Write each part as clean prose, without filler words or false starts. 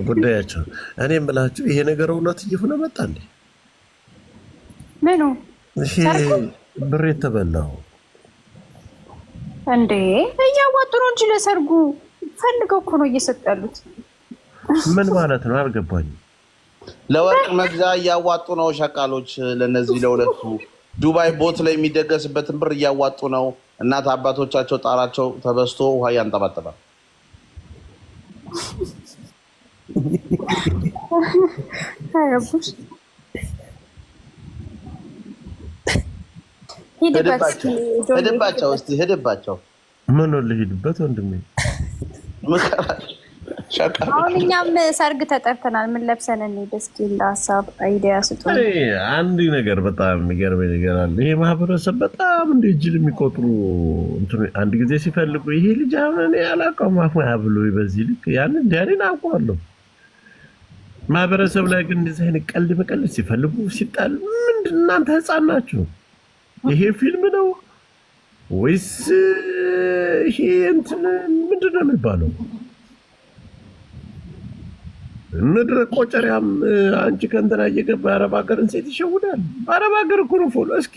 ጉዳያቸው እኔም ብላችሁ ይሄ ነገር እውነት እየሆነ መጣ እንዴ? ምኑ እሺ ብር የተበላው እንዴ? እያዋጡ ነው እንጂ ለሰርጉ ፈልገው እኮ ነው እየሰጡ ያሉት። ምን ማለት ነው አልገባኝም። ለወርቅ መግዛ እያዋጡ ነው ሸቃሎች። ለነዚህ ለሁለቱ ዱባይ ቦት ላይ የሚደገስበትን ብር እያዋጡ ነው። እናት አባቶቻቸው ጣራቸው ተበስቶ ውሃ ያንጠባጠባል። ሄድባቸው እስኪ ሄድባቸው። ምን ልሂድበት ወንድሜ? አሁን እኛም ሰርግ ተጠርተናል። ምን ለብሰን እንሂድ? እስኪ ለሀሳብ አይዲያ ስጡን። አንድ ነገር በጣም የሚገርመኝ ነገር አለ። ይሄ ማህበረሰብ በጣም እንደ እጅል የሚቆጥሩ አንድ ጊዜ ሲፈልጉ ይሄ ልጅ አሁን እኔ አላውቀውም አፉ ብሎ በዚህ ልክ ያንን ዲያኔን አውቀዋለሁ። ማህበረሰብ ላይ ግን እንደዚህ አይነት ቀልድ በቀልድ ሲፈልጉ ሲጣል ምንድን እናንተ ህፃን ናችሁ? ይሄ ፊልም ነው ወይስ ይሄ እንትን ምንድን ነው የሚባለው? ምድረ ቆጨሪያም አንቺ ከእንትና እየገባ የአረብ ሀገርን ሴት ይሸውዳል። በአረብ ሀገር እኮ ነው ፎሎ። እስኪ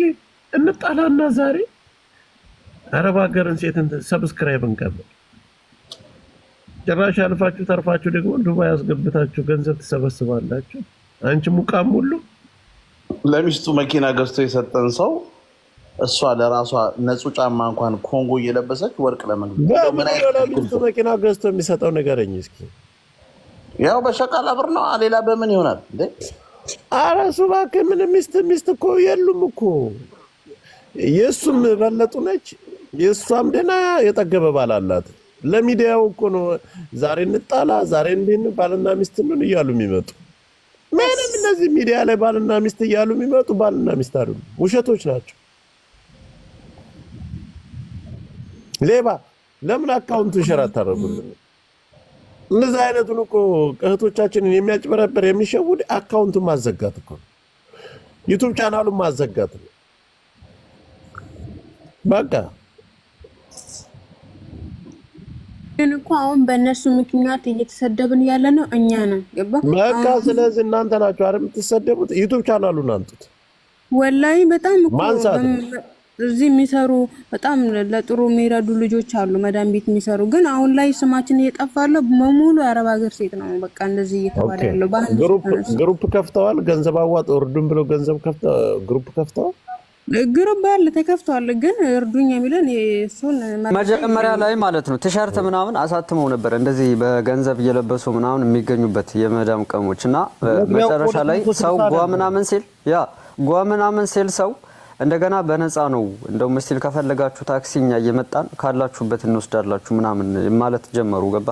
እንጣላና ዛሬ አረብ ሀገርን ሴት ሰብስክራይብ እንቀበል። ጭራሽ አልፋችሁ ተርፋችሁ ደግሞ ዱባይ ያስገብታችሁ ገንዘብ ትሰበስባላችሁ። አንቺ ሙቃም ሁሉ ለሚስቱ መኪና ገዝቶ የሰጠን ሰው እሷ ለራሷ ንጹህ ጫማ እንኳን ኮንጎ እየለበሰች ወርቅ ለመግዛት ለሚስቱ መኪና ገዝቶ የሚሰጠው ንገረኝ እስኪ። ያው በሸቃላ ብር ነው። ሌላ በምን ይሆናል እንዴ? ኧረ እሱ እባክህ ምን ሚስት እኮ የሉም እኮ። የእሱም በለጡ ነች። የእሷም ደህና የጠገበ ባል አላት። ለሚዲያው እኮ ነው ዛሬ እንጣላ ዛሬ እንዲህ ባልና ሚስት ነን እያሉ የሚመጡ። ምንም እነዚህ ሚዲያ ላይ ባልና ሚስት እያሉ የሚመጡ ባልና ሚስት አይደሉም፣ ውሸቶች ናቸው። ሌባ ለምን አካውንቱ ሸራ ታደርጉልን? እንደዚህ አይነቱን እኮ እህቶቻችንን የሚያጭበረበር የሚሸውድ አካውንቱን ማዘጋት እኮ ነው። ዩቲዩብ ቻናሉን ማዘጋት ነው በቃ። ግን እኮ አሁን በእነሱ ምክንያት እየተሰደብን ያለ ነው እኛ ነን። ገባ በቃ። ስለዚህ እናንተ ናችሁ አይደል የምትሰደቡት? ዩቲዩብ ቻናሉን አንጡት። ወላሂ በጣም እኮ እዚህ የሚሰሩ በጣም ለጥሩ የሚረዱ ልጆች አሉ፣ መዳም ቤት የሚሰሩ። ግን አሁን ላይ ስማችን እየጠፋለ በሙሉ የአረብ ሀገር ሴት ነው። በቃ እንደዚህ እየተባለ ያለው ግሩፕ ከፍተዋል። ገንዘብ አዋጥ እርዱን ብለው ገንዘብ ግሩፕ ከፍተዋል። ግሩፕ ያለ ተከፍተዋል። ግን እርዱኝ የሚለን እሱን መጀመሪያ ላይ ማለት ነው ቲሸርት ምናምን አሳትመው ነበር እንደዚህ በገንዘብ እየለበሱ ምናምን የሚገኙበት የመዳም ቀሞች እና መጨረሻ ላይ ሰው ጓ ምናምን ሲል ሰው እንደገና በነፃ ነው እንደው መስል ከፈለጋችሁ ታክሲኛ እየመጣን ካላችሁበት እንወስዳላችሁ ምናምን ማለት ጀመሩ። ገባ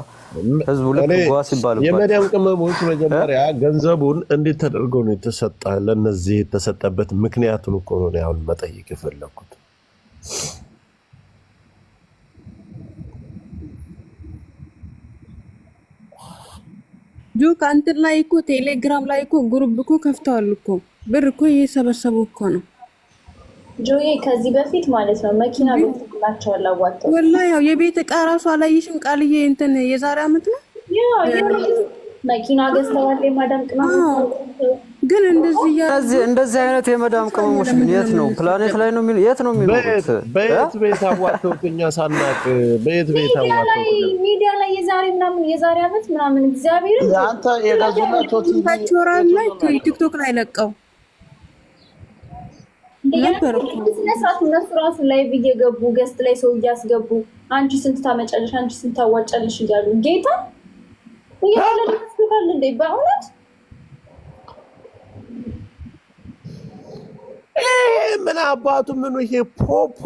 ህዝቡ ልክ ጓስ ይባላል። የመዳም ቀመሞች መጀመሪያ ገንዘቡን እንዴት ተደርገው ነው የተሰጠ? ለነዚህ የተሰጠበት ምክንያቱን እኮ ነው አሁን መጠየቅ የፈለኩት። ጆክ አንተ ላይ እኮ ቴሌግራም ላይ እኮ ግሩፕ እኮ ከፍተዋል እኮ ብር እኮ እየሰበሰቡ እኮ ነው። ጆዬ ከዚህ በፊት ማለት ነው መኪና ገዝተላቸው አላዋጣው። ወላሂ ያው የቤት ዕቃ ራሱ አላየሽም? ቃልዬ እንትን የዛሬ አመት ነው መኪና ገዝተዋል የማዳም ቅመም። ግን እንደዚህ አይነት የማዳም ቅመሞች ምን የት ነው ፕላኔት ላይ ነው የት ነው የሚኖሩት? በየት አዋጥተው እኛ ሳናቅ በየት አዋጥተው ሚዲያ ላይ የዛሬ አመት ምናምን እግዚአብሔር አንተ የገዙላቸው ቲክቶክ ላይ ቲክቶክ ላይ ለቀው ነበር እኮ እነሱ ራሱ ላይቭ እየገቡ ገስት ላይ ሰው እያስገቡ አንቺ ስንት ታመጫለሽ አንቺ ስንት ታዋጫለሽ እያሉ ጌታ እያለልኩታል እንዴ በእውነት ምን አባቱ ምን ይሄ ፖፕ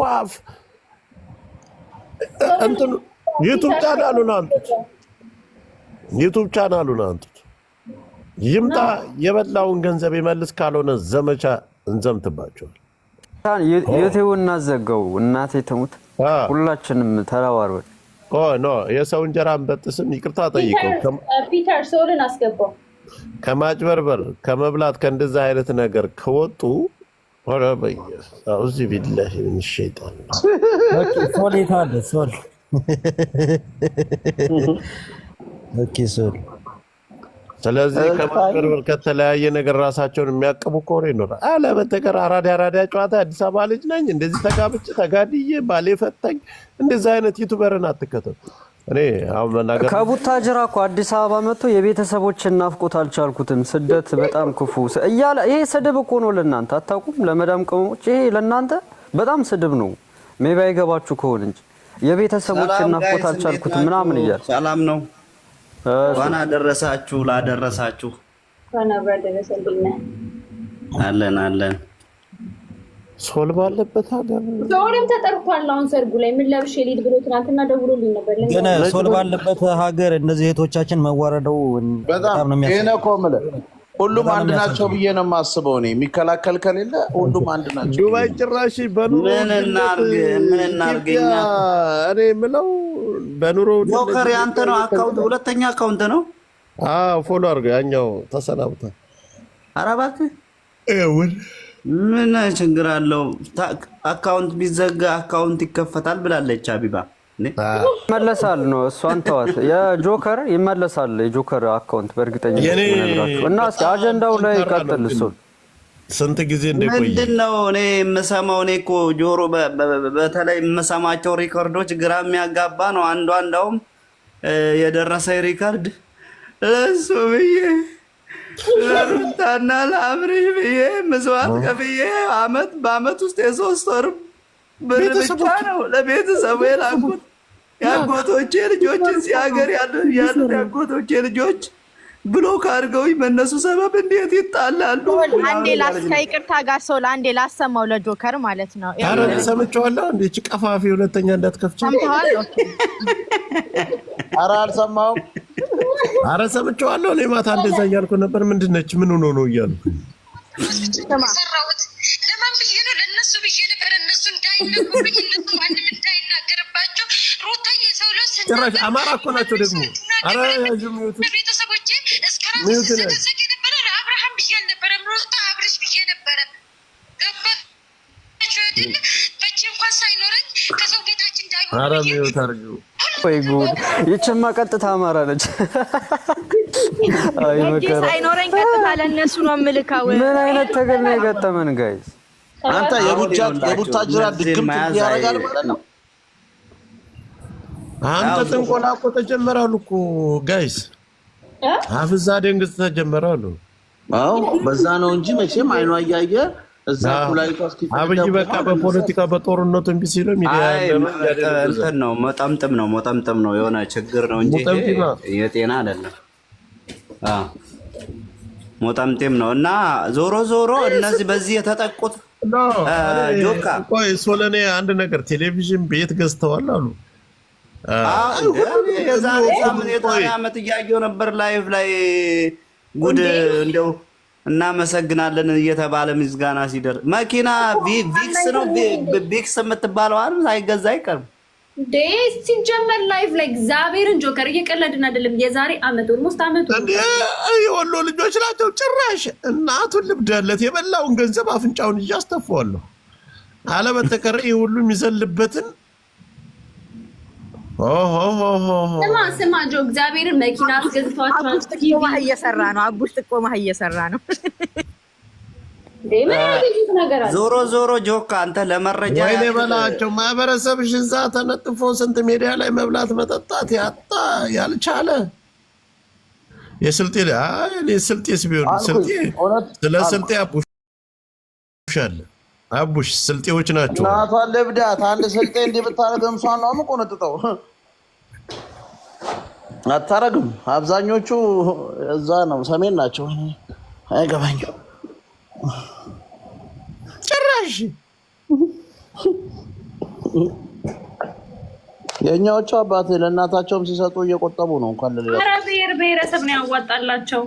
እንትን ዩቲዩብ ቻናሉን አንጡት። ይምጣ የበላውን ገንዘብ ይመልስ፣ ካልሆነ ዘመቻ እንዘምትባቸዋል። ዩቲዩብ እናዘጋው። እናቴ ተሙት ሁላችንም ተራዋርበን ኖ የሰው እንጀራ አንበጥስም። ይቅርታ ጠይቀው ፒተር ሶልን አስገባው። ከማጭበርበር ከመብላት ከእንደዛ አይነት ነገር ከወጡ ሆረ በየስ አውዚ ቢላሂ ምን ሸይጣን ሶል ይታለ ሶል ኦኬ ሶል ስለዚህ ከማቀርበር ከተለያየ ነገር ራሳቸውን የሚያቀቡ ከሆነ ይኖራል። አለ በተቀር አራዳ ጨዋታ አዲስ አበባ ልጅ ነኝ እንደዚህ ተጋብጬ ተጋድዬ ባሌ ፈታኝ እንደዚህ አይነት ዩቲዩበርን አትከተሉ። እኔ አሁን መናገር ከቡታጅራ እኮ አዲስ አበባ መጥቶ የቤተሰቦችን ናፍቆት አልቻልኩትም፣ ስደት በጣም ክፉ እያለ ይሄ ስድብ እኮ ነው ለእናንተ አታውቁም? ለመዳም ቅመሞች ይሄ ለእናንተ በጣም ስድብ ነው። ሜቢ አይገባችሁ ከሆነ እንጂ የቤተሰቦችን ናፍቆት አልቻልኩትም ምናምን እያለ ሰላም ነው። ዋና ደረሳችሁ ላደረሳችሁ ዋና ብራደረሰልኝ አለን ሶል ባለበት ሀገር ዞርም ተጠርቷል። አሁን ሰርጉ ላይ ምን ለብሼ ልሂድ ብሎ ትናንትና ደውሎልኝ ነበር። ግን ሶል ባለበት ሀገር እንደዚህ እህቶቻችን መዋረደው በጣም ነው የሚያስፈልገው። ሁሉም አንድ ናቸው ብዬ ነው የማስበው። እኔ የሚከላከል ከሌለ ሁሉም አንድ ናቸው። ዱባይ ጭራሽ በኑሮ ምን እናርገኛ? እኔ የምለው በኑሮ ጆከር ያንተ ነው አካውንት፣ ሁለተኛ አካውንት ነው። ፎሎ አድርገው ያኛው ተሰናብቷል። ኧረ እባክህ ምን ችግር አለው? አካውንት ቢዘጋ አካውንት ይከፈታል ብላለች አቢባ። ይመለሳል ነው እሷን ተዋት። የጆከር ይመለሳል፣ የጆከር አካውንት በእርግጠኝነት ነግራችሁ እና እስኪ አጀንዳው ላይ ቀጥል። እሱ ስንት ጊዜ እንደቆየ ምንድነው እኔ የምሰማው? እኔ እኮ ጆሮ በተለይ የምሰማቸው ሪከርዶች ግራ የሚያጋባ ነው። አንዷ እንዳውም የደረሰ ሪከርድ ለሱ ብዬ ለሩታና ለአብርሽ ብዬ መስዋዕት ከፍዬ በአመት ውስጥ የ3 ወር ብር ብቻ ነው ለቤተሰቡ የላኩት። የአጎቶቼ ልጆች እዚህ ሀገር ያሉት የአጎቶቼ ልጆች ብሎክ አድርገውኝ በእነሱ ሰበብ እንዴት ይጣላሉ? አንዴ ከይቅርታ ጋር ሰው ለአንዴ ላሰማው ለጆከር ማለት ነው። ኧረ ሰምቼዋለሁ። እንደ እቺ ቀፋፊ ሁለተኛ እንዳትከፍቺ ሰምተዋል? ኧረ አልሰማሁም። ኧረ ሰምቼዋለሁ። እኔ ማታ እንደዛ እያልኩ ነበር። ምንድን ነች ምን ሆኖ ነው እያልኩ ለማን ብዬ ነው? ለእነሱ ብዬ ነበር። እነሱ እንዳይነኩብኝ፣ እነሱ ማንም እንዳይናገርባቸው። ሩታዬ ሰው ጭራሽ አማራ እኮ ናቸው ደግሞ። ኧረ ቤተሰቦቼ እስከ ራሱ ስዘግ የነበረ ለአብርሃም ብዬ አልነበረም፣ ሩታ አብርሽ ብዬ ነበረ። ገባችሁ አይደለ? በእጄ እንኳን ሳይኖረኝ ከሰው ቤታችን እንዳይሆን ኧረ ሚዩት አድርጊው። ወይ ጉድ! ይችማ ቀጥታ አማራ ነች። አይ መከራ ሳይኖረኝ ቀጥታ ለእነሱ ነው የምልካው። ምን አይነት ተገል ነው የገጠመን ጋይስ? አንተ የቡታጅራ ድግም ያደርጋል ማለት ነው። አንተ ጥንቆላ እኮ ተጀመራሉ እኮ ጋይስ። አፍዛ ደንግዝ ተጀመራሉ። አዎ በዛ ነው እንጂ መቼም አይኗ እያየ እዛ ኩላሊቷ አብይ በቃ በፖለቲካ በጦርነቱ እንቢ ሲለው ሚዲያ እንትን ነው መጠምጠም ነው የሆነ ችግር ነው እንጂ የጤና አይደለም። ሞጣምጤም ነው እና ዞሮ እነዚህ በዚህ የተጠቁት ጆካ ቆይ ሶለኔ አንድ ነገር ቴሌቪዥን ቤት ገዝተዋል አሉ። የዛሬ ዓመት እያየሁ ነበር ላይቭ ላይ ጉድ እንደው እናመሰግናለን እየተባለ ምስጋና ሲደር መኪና ቪክስ ነው ቪክስ የምትባለው አይደል? ሳይገዛ አይቀርም። ሲጀመር ላይቭ ላይ እግዚአብሔርን ጆከር እየቀለድን አይደለም። የዛሬ ዓመት ኦልሞስት ዓመቱ የወሎ ልጆች ናቸው። ጭራሽ እናቱን ልብዳለት የበላውን ገንዘብ አፍንጫውን እያስተፋዋለሁ አለ። በተቀረ ይህ ሁሉ የሚዘልበትን ስማ ጆ እግዚአብሔርን መኪና አስገዝቷቸዋል። አቡሽ ጥቆማህ እየሰራ ነው። ዞሮ ጆካ አንተ ለመረጃ ወይኔ በላቸው ማህበረሰብሽ እዛ ተነጥፎ ስንት ሜዲያ ላይ መብላት መጠጣት ያጣ ያልቻለ የስልጤ ስልጤስ ቢሆን ስልጤ ስለ ስልጤ አቡሽ አቡሽ ስልጤዎች ናቸው። እናቷን ልብዳት አንድ ስልጤ እንዲህ ብታረገም እሷን ነው የምቆነጥጠው። አታረግም። አብዛኞቹ እዛ ነው ሰሜን ናቸው። አይገባኝም ጭራሽ የኛዎቹ አባት ለእናታቸውም ሲሰጡ እየቆጠቡ ነው። እንኳን ለሌላ ብሔረሰብ ነው ያዋጣላቸው።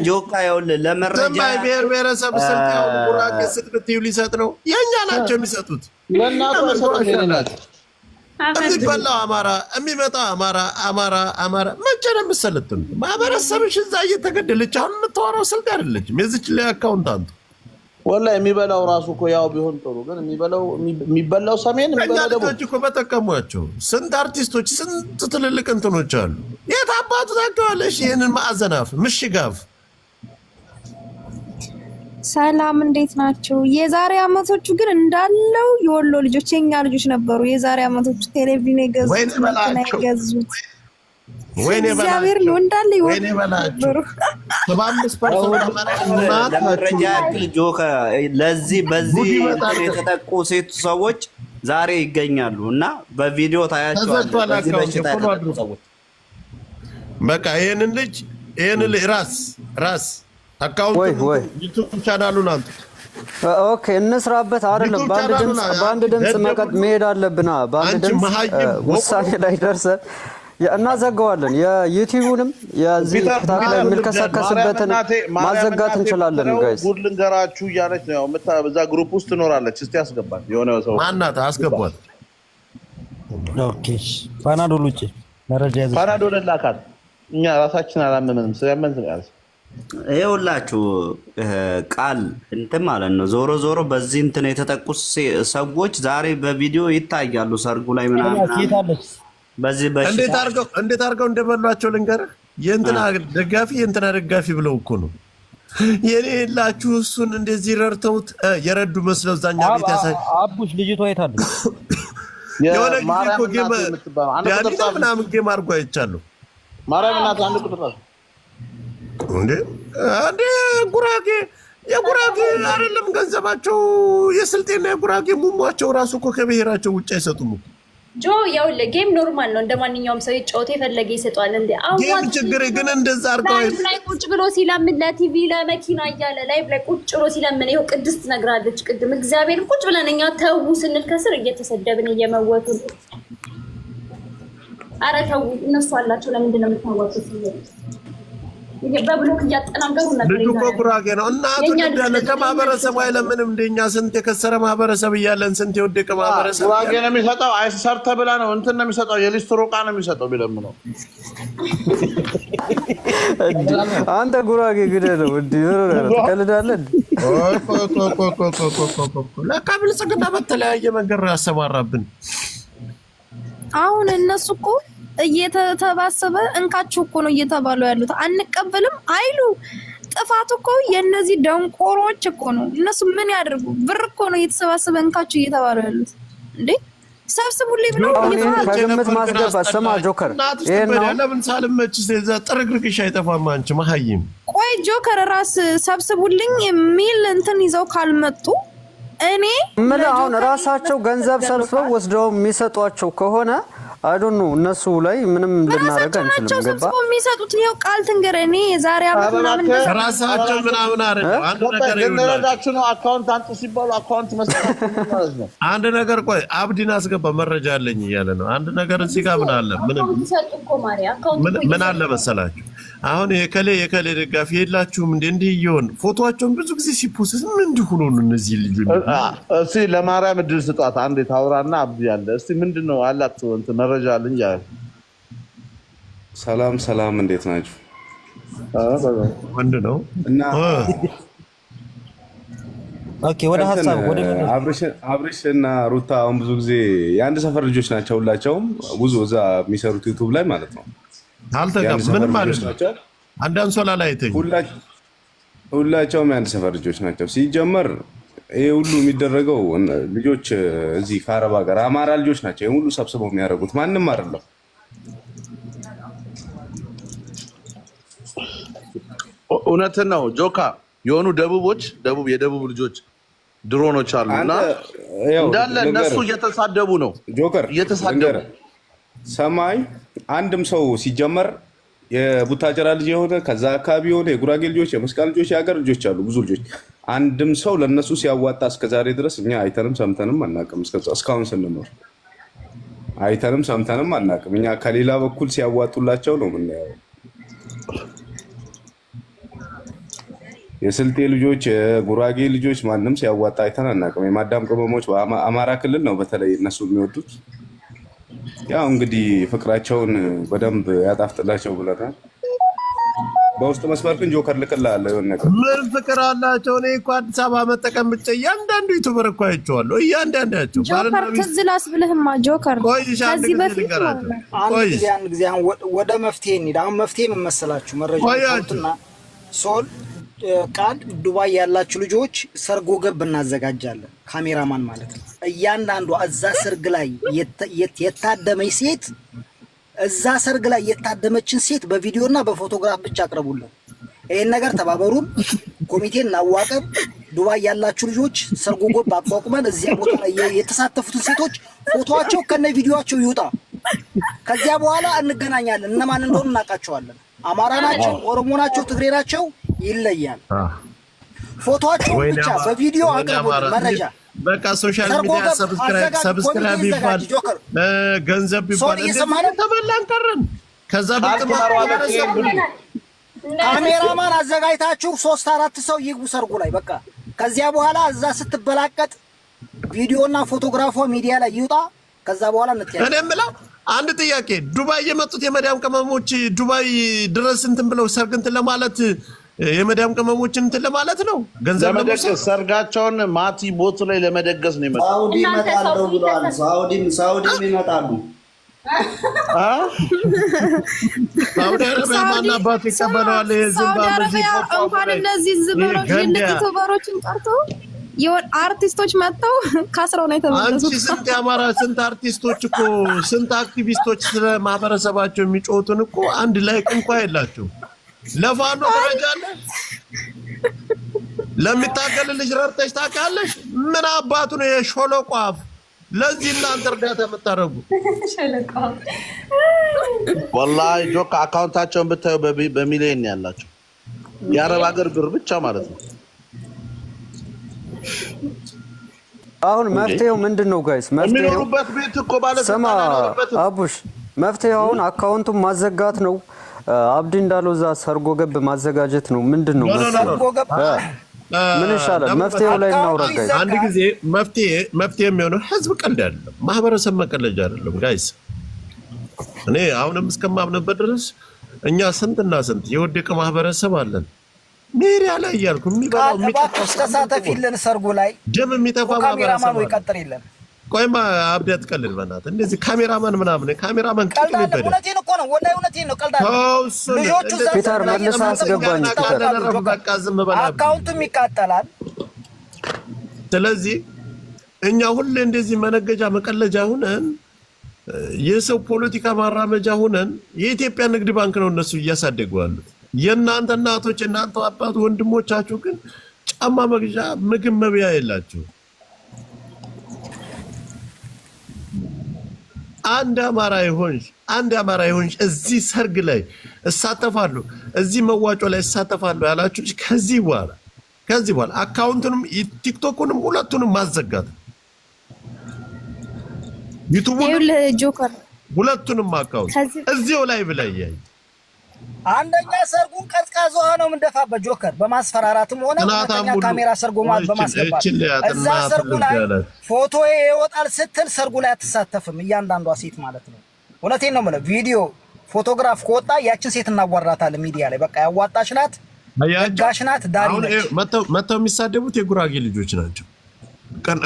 ጆካ ይኸውልህ ለመረጃ ብሔረሰብ ስልጤ ጉራጌ ስልጥዩ ሊሰጥ ነው። የኛ ናቸው የሚሰጡት። ለእናቱ ሰጡት። የሚበላው አማራ የሚመጣው አማራ መቼ ነው የምትሰለጥኑ? ማህበረሰብሽ እዛ እየተገደለች አሁን የምታወራው ስልክ አይደለችም። የዚች ላይ አካውንታንቱ ወላሂ የሚበላው ራሱ እኮ ያው ቢሆን ጥሩ ግን የሚበላው ሰሜን የሚበላው ደግሞ እኮ በጠቀሟቸው ስንት አርቲስቶች ስንት ትልልቅ እንትኖች አሉ። የት አባቱ ታውቂዋለሽ? ይሄንን ማዕዘናፍ ምሽጋፍ ሰላም እንዴት ናቸው? የዛሬ አመቶቹ ግን እንዳለው የወሎ ልጆች የኛ ልጆች ነበሩ። የዛሬ አመቶቹ ቴሌቪዥን የገዙት የገዙት ወይኔ እግዚአብሔር ነው እንዳለ ወይኔ በላችሁ 75% ለመረጃ ያክል ጆከ ለዚህ በዚህ የተጠቁ ሴት ሰዎች ዛሬ ይገኛሉ እና በቪዲዮ ታያቸዋለህ። በዚህ በሽታ የተጠቁ ሰዎች በቃ ይሄንን ልጅ ራስ አካውንት ዩቲዩብ ቻናሉን አንተ ኦኬ እንስራበት አይደለም። በአንድ ድምጽ መሄድ አለብና በአንድ ድምጽ ውሳኔ ላይ ደርሰን እናዘጋዋለን። የዩቲዩብንም የዚህ ቲክታክ ላይ የሚልከሰከስበትን ማዘጋት እንችላለን። ጋይስ ጉድ ልንገራችሁ እያለች ነው በዛ ግሩፕ ውስጥ ትኖራለች። እስቲ አስገባት። የሆነ ሰው ማናት አስገባት። ኦኬ ፓናዶል ውጪ መረጃ ያዘ ፓናዶል ላካት። እኛ ራሳችን አላመመንም። ስለምን ስለያዝ ይኸውላችሁ ቃል እንትን ማለት ነው። ዞሮ ዞሮ በዚህ እንትን የተጠቁት ሰዎች ዛሬ በቪዲዮ ይታያሉ። ሰርጉ ላይ ምናምን በዚህ እንዴት አድርገው እንደበሏቸው ልንገርህ። የእንትና ደጋፊ ብለው እኮ ነው የኔ የላችሁ እሱን እንደዚህ ረድተውት የረዱ መስለው እዛኛ ቤት ያሳይ አቡሽ ልጅቷ አይታለች። የሆነ ጊዜ እኮ ዳኒና ምናምን ጌም አድርጎ አይቻለሁ። ማርያም እናት አንድ ቁጥር እንዴ የጉራጌ አይደለም ገንዘባቸው የስልጤና የጉራጌ ሙሟቸው ራሱ እኮ ከብሔራቸው ውጭ አይሰጡም። ጆ ያውለ ጌም ኖርማል ነው። እንደማንኛውም ሰው ይጫወት የፈለገ ይሰጣል። እንዴ ጌም ችግር ግን እንደዛ አርጋው ላይ ቁጭ ብሎ ሲለምን ለቲቪ ለመኪና እያለ ላይቭ ላይ ቁጭ ብሎ ሲለምን ይኸው ቅድስት ነግራለች። ቅድም እግዚአብሔር ቁጭ ብለን እኛ ተው ስንል ከስር እየተሰደብን እየመወቱ ኧረ ተው እነሱ አላቸው። ለምንድን ነው የምታወጡት? በብሎክ እያጠናገሩ ነበር። ልጁ እኮ ጉራጌ ነው። እናቱ እንዳለ ከማህበረሰቡ አይለምንም። እንደኛ ስንት የከሰረ ማህበረሰብ እያለን ስንት የወደቀ ማህበረሰብ ጉራጌ ነው የሚሰጠው። አይሰርተ ብላ ነው እንትን ነው የሚሰጠው። የሊስትሮ ዕቃ ነው የሚሰጠው ቢለምነው። አንተ ጉራጌ ግደህ ነው እንዴ? ትቀልዳለህ? ለካ ብልጽግና በተለያየ መንገድ ያሰማራብን። አሁን እነሱ እኮ እየተባሰበ እንካችሁ እኮ ነው እየተባሉ ያሉት። አንቀበልም አይሉ ጥፋቱ እኮ የነዚህ ደንቆሮች እኮ ነው። እነሱ ምን ያደርጉ? ብር እኮ ነው እየተሰባሰበ እንካችሁ እየተባሉ ያሉት። እንዴ ሰብስቡልኝ ብለው ከግምት ማስገባት። ስማ ጆከር ለምን ሳልመች እዛ ጥርግርግሽ አይጠፋም። አንቺ መሀይም ቆይ ጆከር ራስ ሰብስቡልኝ የሚል እንትን ይዘው ካልመጡ እኔ ምን አሁን ራሳቸው ገንዘብ ሰብስበው ወስደው የሚሰጧቸው ከሆነ አይዶን ነው እነሱ ላይ ምንም ልናረጋ አንችልም። ገባ የሚሰጡት ይሄው ቃል ትንገረ እኔ የዛሬ አመት ምናምን ራሳቸው ምናምን አይደለም። አንድ ነገር ይወላችሁ ነው አካውንት አንተ ሲባሉ አካውንት መስጠት ማለት ነው። አንድ ነገር ቆይ አብዲን አስገባ መረጃ አለኝ እያለ ነው። አንድ ነገር እዚህ ጋር ምን አለ ምን አለ መሰላችሁ? አሁን የከሌ ደጋፊ የላችሁም እንዲህ ይሆን ፎቶአቸውን ብዙ ጊዜ ሲፖስት ምን እንዲሆኑ ነው እነዚህ ልጆች? እስቲ ለማርያም እድል ስጧት አንዴ ታውራና አብዲ ያለ እስቲ ምንድነው አላት እንትን መረጃ አለኝ ያለ። ሰላም እንዴት ናችሁ? ወንድ ነው እና ኦኬ ወደ ሐሳብ ወደ አብርሽ እና ሩታ አሁን ብዙ ጊዜ የአንድ ሰፈር ልጆች ናቸው። ሁላቸውም ብዙ እዛ የሚሰሩት ዩቲዩብ ላይ ማለት ነው። አልተጋም ምንም ማለት ነው። አንድ አንሶላ ላይ አይተኝ ሁላቸውም የአንድ ሰፈር ልጆች ናቸው። ሲጀመር ይሄ ሁሉ የሚደረገው ልጆች እዚህ ከአረብ ሀገር አማራ ልጆች ናቸው። ይሄ ሁሉ ሰብስበው የሚያደርጉት ማንም አይደለም። እውነትን ነው ጆካ። የሆኑ የደቡብ ልጆች ድሮኖች አሉና እንዳለ እነሱ እየተሳደቡ ነው። ጆከር እየተሳደቡ ሰማይ አንድም ሰው ሲጀመር የቡታጀራ ልጅ የሆነ ከዛ አካባቢ የሆነ የጉራጌ ልጆች፣ የመስቃን ልጆች፣ የሀገር ልጆች አሉ ብዙ ልጆች። አንድም ሰው ለነሱ ሲያዋጣ እስከዛሬ ድረስ እኛ አይተንም ሰምተንም አናውቅም። እስካሁን ስንኖር አይተንም ሰምተንም አናውቅም። እኛ ከሌላ በኩል ሲያዋጡላቸው ነው የምናየው። የስልጤ ልጆች፣ የጉራጌ ልጆች ማንም ሲያዋጣ አይተን አናውቅም። የማዳም ቅመሞች በአማራ ክልል ነው በተለይ እነሱ የሚወዱት። ያው እንግዲህ ፍቅራቸውን በደንብ ያጣፍጥላቸው ብለናል። በውስጥ መስመር ግን ጆከር ልክልሃለሁ የሆነ ነገር። ምን ፍቅር አላቸው? እኔ እኮ አዲስ አበባ መጠቀም ብቻ እያንዳንዱ ዩቱበር እኮ አይቼዋለሁ። እያንዳንዳቸው ጆከር ትዝ ላስብልህማ ጆከር ከዚህ በፊት አንድ ጊዜ ወደ መፍትሄ እንሂድ። አሁን መፍትሄ ምን መሰላችሁ? መረጃና ሶል ቃል ዱባይ ያላችሁ ልጆች ሰርጎ ገብ እናዘጋጃለን። ካሜራማን ማለት ነው። እያንዳንዱ እዛ ሰርግ ላይ የታደመች ሴት እዛ ሰርግ ላይ የታደመችን ሴት በቪዲዮና በፎቶግራፍ ብቻ አቅርቡልን። ይሄን ነገር ተባበሩን። ኮሚቴ እናዋቀር። ዱባይ ያላችሁ ልጆች ሰርጎ ገብ አቋቁመን እዚያ ቦታ ላይ የተሳተፉትን ሴቶች ፎቶዋቸው ከነ ቪዲዮአቸው ይውጣ። ከዚያ በኋላ እንገናኛለን። እነማን እንደሆኑ እናውቃቸዋለን። አማራ ናቸው፣ ኦሮሞ ናቸው፣ ትግሬ ናቸው ይለያል። ፎቶዋቸው ብቻ በቪዲዮ አቅርቡልን መረጃ። በቃ ሶሻል ሚዲያ ሰብስክራይብ ይባል ገንዘብ ይባል ተበላን ቀረን። ከዛ ካሜራማን አዘጋጅታችሁ 3-4 ሰው ይግቡ ሰርጉ ላይ በቃ። ከዚያ በኋላ እዛ ስትበላቀጥ ቪዲዮና ፎቶግራፏ ሚዲያ ላይ ይውጣ። ከዛ በኋላ እንጥያቄ እኔ የምለው አንድ ጥያቄ፣ ዱባይ የመጡት የመዳም ቅመሞች ዱባይ ድረስ እንትን ብለው ሰርግ እንትን ለማለት የመዳም ቅመሞችን እንትን ለማለት ነው፣ ገንዘብ ለመውሰድ ሰርጋቸውን ማቲ ቦት ላይ ለመደገስ ነው የመጣው። ሳውዲ ይመጣሉ ብለዋል። ሳውዲም ይመጣሉ። ሳውዲ አረቢያ ማን አባት ይቀበለዋል? ሳውዲ አረቢያ እንኳን እነዚህ ዝበሮች ዩቲዩበሮችን ቀርቶ አርቲስቶች መጥተው ካስረው ነው የተመለሱት። አንቺ ስንት አማራ ስንት አርቲስቶች እኮ ስንት አክቲቪስቶች ስለ ማህበረሰባቸው የሚጮቱን እኮ አንድ ላይክ እንኳን የላቸው። ለፋኖ ደረጃ አለ ለሚታገልልሽ ረርተሽ ታውቃለሽ? ምን አባቱ ነው የሾለቆ አፍ? ለዚህ እናንተ እርዳታ የምታደርጉ ወላሂ ጆካ አካውንታቸውን ብታዩ በሚሊዮን ያላቸው የአረብ ሀገር ብር ብቻ ማለት ነው። አሁን መፍትሄው ምንድነው ጋይስ? መፍትሄው ቤት እኮ ባለስልጣን ያኖርበት አቡሽ መፍትሄው አሁን አካውንቱን ማዘጋት ነው። አብዲ እንዳለው እዛ ሰርጎ ገብ ማዘጋጀት ነው። ምንድነው ምን ይሻላል? መፍትሄው ላይ እናውራ ጋይስ። አንድ ጊዜ መፍትሄ የሚሆነው ህዝብ ቀልድ አይደለም፣ ማህበረሰብ መቀለጃ አይደለም ጋይስ። እኔ አሁንም እስከማምንበት ድረስ እኛ ስንትና ስንት የወደቀ ማህበረሰብ አለን። ሚዲያ ላይ እያልኩ የሚበላው የሚጠፋው ተሳተፊልን ሰርጉ ላይ ደም የሚጠፋ ካሜራማኑ ይቀጥር የለም። ቆይማ አብዲ አትቀልድ በእናትህ። እንደዚህ ካሜራማን ምናምን ካሜራማን ቅጥል ይበል። እውነቴን እኮ ነው ወላሂ እውነቴን ነው። ቀልድ ልጆቹ ፒተር መልሰህ አስገባኝ። በቃ ዝም በላ። አካውንቱም ይቃጠላል። ስለዚህ እኛ ሁሌ እንደዚህ መነገጃ መቀለጃ ሁነን የሰው ፖለቲካ ማራመጃ ሁነን የኢትዮጵያ ንግድ ባንክ ነው እነሱ እያሳደጉ ያሉት። የእናንተ እናቶች እናንተ አባት ወንድሞቻችሁ ግን ጫማ መግዣ ምግብ መብያ የላችሁ። አንድ አማራ ይሆንሽ እዚህ ሰርግ ላይ እሳተፋለሁ እዚህ መዋጮ ላይ እሳተፋለሁ ያላችሁ ከዚህ በኋላ አካውንቱንም ቲክቶኩንም ሁለቱንም ማዘጋት ዩቲዩብ ጆከር ሁለቱንም አካውንት እዚው ላይ ብለየ አንደኛ ሰርጉን ቀዝቃዛ ውሃ ነው የምንደፋበት ጆከር በማስፈራራትም ሆነ ሁለተኛ ካሜራ ሰርጉ ማለት በማስገባት እዛ ሰርጉ ላይ ፎቶ ይወጣል ስትል ሰርጉ ላይ አትሳተፍም። እያንዳንዷ ሴት ማለት ነው። እውነቴን ነው የምልህ። ቪዲዮ ፎቶግራፍ ከወጣ ያችን ሴት እናዋራታለን ሚዲያ ላይ። በቃ ያዋጣሽ ናት፣ ጋሽ ናት፣ ዳሪ ነች። መተው የሚሳደቡት የጉራጌ ልጆች ናቸው።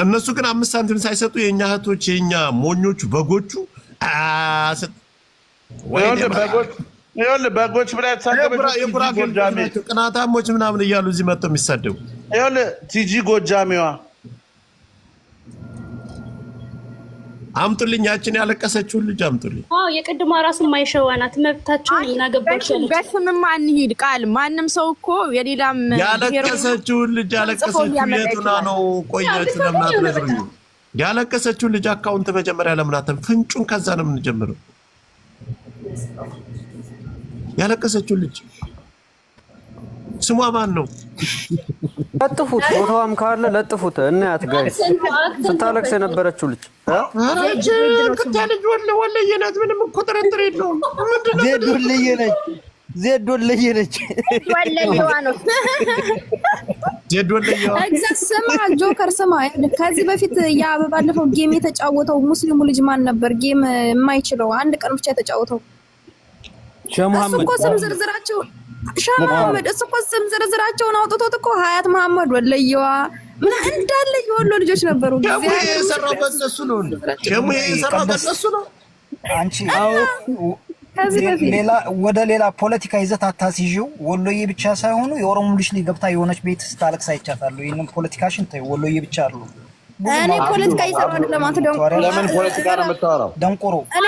እነሱ ግን 5 ሳንቲም ሳይሰጡ የኛ እህቶች የኛ ሞኞቹ በጎቹ በጎች ብላ የጉራጌ ቅናታሞች ምናምን እያሉ እዚህ መጥተው የሚሳደቡ ቲጂ ጎጃሜዋ አምጡልኝ፣ ያችን ያለቀሰችውን ልጅ አምጡልኝ። የቅድሟ ራሱ ማይሸዋናት መብታቸውን እናገባቸው። በስምም አንሂድ ቃል ማንም ሰው እኮ የሌላም ያለቀሰችውን ልጅ ያለቀሰችው የቱና ነው? ቆያችሁ ለምን አትነግሩኝ? ያለቀሰችውን ልጅ አካውንት መጀመሪያ ለምን አተም ፍንጩን ከዛ ነው የምንጀምረው። ያለቀሰችው ልጅ ስሟ ማን ነው? ለጥፉት፣ ፎቶዋም ካለ ለጥፉት። እናያት ጋይስ፣ ስታለቅስ የነበረችው ልጅ አራጅ ከታ ልጅ ወለየ ናት። ምንም እኮ ጥርጥር የለውም። ዜድ ወለየ ነች። ወለየዋ ነው ዜድ ወለየዋ። ስማ ጆከር ስማ፣ ከዚህ በፊት ያ ባለፈው ጌም የተጫወተው ሙስሊሙ ልጅ ማን ነበር? ጌም የማይችለው አንድ ቀን ብቻ የተጫወተው እሱ እኮ ስም ዝርዝራቸው ሻህ መሐመድ እሱ እኮ ስም ዝርዝራቸውን አውጥቶት እኮ ሀያት መሐመድ ወለየዋ ምን እንዳለ የወሎ ልጆች ነበሩ። ሸሙ የሰራው በእነሱ ነው። ሸሙ የሰራው በእነሱ ነው። አንቺ ሌላ ወደ ሌላ ፖለቲካ ይዘት አታስይዥው። ወሎዬ ብቻ ሳይሆኑ የኦሮሞ ልጅ ሊገብታ የሆነች ቤት ስታለቅስ አይቻታለሁ። ይሄንን ፖለቲካሽን ተይው። ወሎዬ ብቻ አይደሉ። እኔ ፖለቲካ እየሰራሁ አይደለም። ደንቆሮ ለምን ፖለቲካ ነው የምታወራው? ደንቆሮ እኔ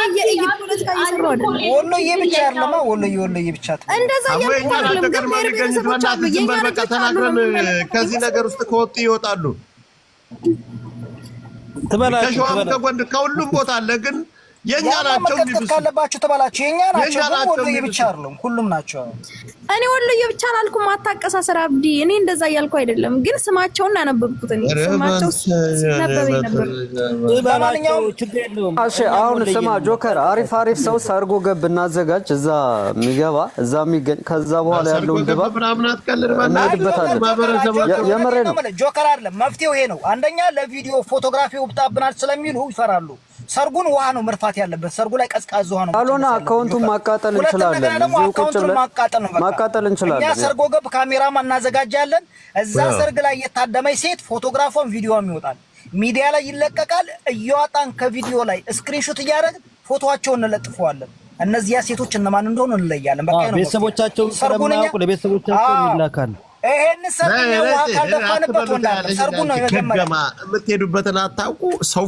ፖለቲካ እየሰራሁ አይደለም። ወሎዬ ብቻ አይደለም። ወሎዬ ብቻ እንደዛ በቃ ተናግረን ከዚህ ነገር ውስጥ ከወጡ ይወጣሉ። ከሸዋም ከጎንደር ከሁሉም ቦታ አለ ግን የኛ ናቸው የሚብስ ካለባችሁ ተባላችሁ የኛ ናቸው። ወሎዬ ብቻ አይደለም ሁሉም ናቸው። እኔ ወሎዬ ብቻ አላልኩም። አታቀሳሰር አብዲ። እኔ እንደዛ እያልኩ አይደለም ግን ስማቸውን ያነበብኩት እኔ ስማቸው ሲነበበኝ ነበር። እሺ አሁን ስማ ጆከር፣ አሪፍ ሰው ሰርጎ ገብ እናዘጋጅ። እዛ የሚገባ እዛ የሚገኝ ከዛ በኋላ ያለውን ድባብ የምሬ ነው። ጆከር አይደለም መፍትሄው ይሄ ነው። አንደኛ ለቪዲዮ ፎቶግራፊ ውብጣብናል ስለሚሉ ይፈራሉ። ሰርጉን ውሃ ነው መርፋት ያለበት። ሰርጉ ላይ ቀዝቃዛ ውሃ ነው። አሎና አካውንቱን ማቃጠል እንችላለን። እዚሁ ቁጭ ብለን ማቃጠል እንችላለን። እኛ ሰርጎ ገብ ካሜራማን እናዘጋጃለን። እዛ ሰርግ ላይ የታደመች ሴት ፎቶግራፏን ቪዲዮዋም ይወጣል፣ ሚዲያ ላይ ይለቀቃል። እያወጣን ከቪዲዮ ላይ ስክሪንሾት እያደረግን ፎቶዋቸውን እንለጥፈዋለን። እነዚያ ሴቶች እነማን እንደሆኑ እንለያለን። በቃ ነው ቤተሰቦቻቸው ስለማያውቁ ለቤተሰቦቻቸው ይላካል። ይሄን ሰርግ ነው ውሃ ካልደፋንበት ወንዳለ ሰርጉ ነው የመጀመሪያ የምትሄዱበትን አታውቁ ሰው